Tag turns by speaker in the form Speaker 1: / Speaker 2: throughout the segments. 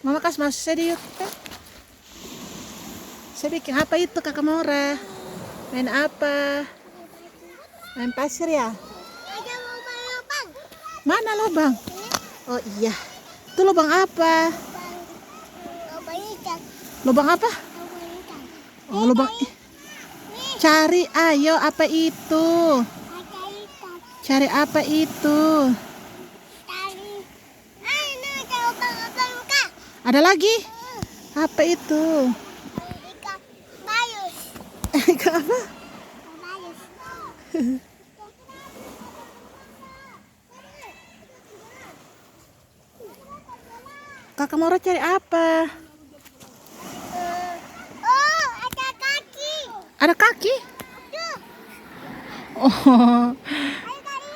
Speaker 1: Mama kasih masuk saya di yuk. Saya bikin apa itu Kakak Maura? Main apa? Main pasir ya?
Speaker 2: Ada lubang-lubang.
Speaker 1: Mana lubang? Oh iya. Itu lubang apa?
Speaker 2: Lubang ikan.
Speaker 1: Lubang apa?
Speaker 2: Lubang ikan.
Speaker 1: Oh lubang. Cari ayo apa itu?
Speaker 2: Ada ikan.
Speaker 1: Cari apa itu?
Speaker 2: Tali. Ini ada lubang-lubang ikan.
Speaker 1: Ada lagi? Apa itu?
Speaker 2: Ikan bayus.
Speaker 1: Ikan apa?
Speaker 2: Bayus.
Speaker 1: Kakak Maura cari apa?
Speaker 2: Oh, ada kaki.
Speaker 1: Ada kaki?
Speaker 2: Tuh.
Speaker 1: Oh,
Speaker 2: Ayo kali.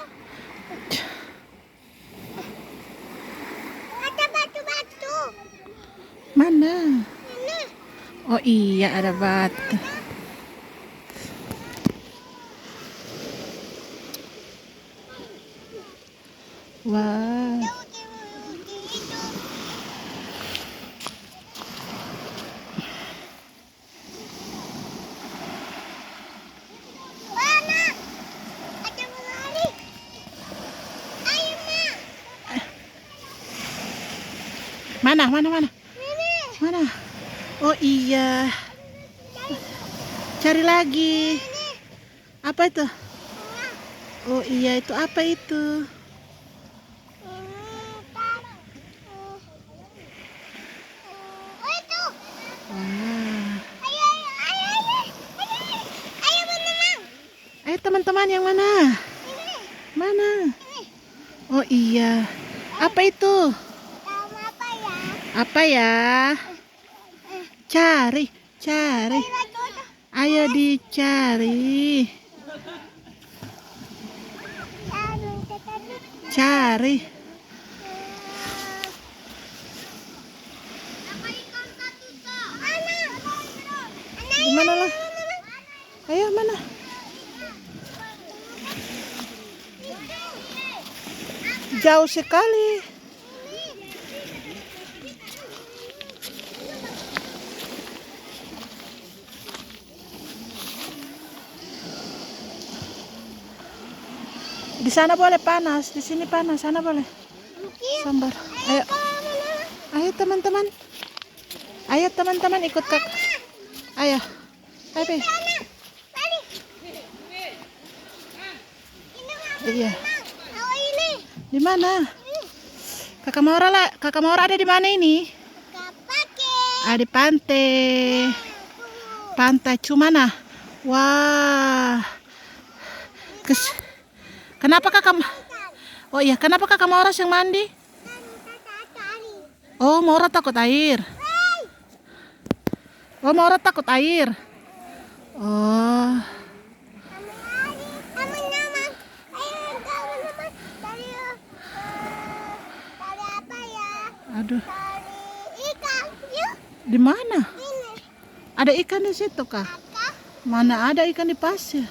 Speaker 2: Ada batu-batu.
Speaker 1: mana?
Speaker 2: Ini.
Speaker 1: Oh iya ada batu. Wah.
Speaker 2: Itu. Mana? Ada menari. Ayo, Mak.
Speaker 1: Mana?
Speaker 2: Ini.
Speaker 1: Mana? Oh iya. Cari lagi.
Speaker 2: Ini.
Speaker 1: Apa itu?
Speaker 2: Nah.
Speaker 1: Oh iya itu apa itu?
Speaker 2: Oh itu.
Speaker 1: Wah.
Speaker 2: Ayo, ayo, ayo, ayo. Ayo, ayo berenang.
Speaker 1: Eh teman-teman yang mana?
Speaker 2: Ini,
Speaker 1: Mana?
Speaker 2: ini.
Speaker 1: Oh iya. Apa itu?
Speaker 2: Kamu apa ya?
Speaker 1: Apa ya? Cari.
Speaker 2: Ayo lagi.
Speaker 1: Ayo dicari. Cari. Di mana lah? Ayo mana? Jauh sekali. Di sana boleh panas, di sini panas, sana boleh. Sambar. Ayo. Ayo teman-teman. Ayo teman-teman ikut Kak. Ayo. Ayo. Pi. Iya. Di mana? Kakak Maura ada di mana ini? Ada di pantai. Pantai Cumana. Wah. Kenapa kakak? Oh iya, kenapa kakak Maura yang mandi? Oh, Maura takut air. Oh, Maura takut air. Oh. Aduh. Di mana? Ada ikan di situ kah? Mana ada ikan di pasir?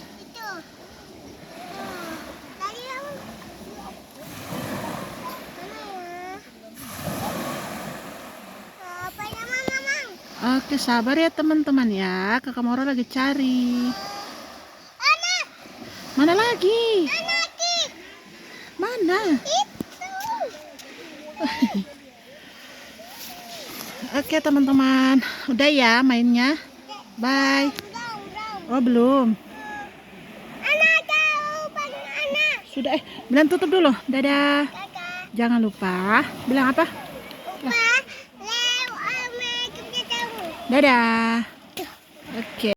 Speaker 1: Oke, sabar ya teman-teman ya. Kakak Maura lagi cari. Mana lagi? Mana? Oke teman-teman, udah ya mainnya. Bye. Oh belum. Sudah bilang tutup dulu. Dadah. Jangan lupa. Bilang apa? Dadah.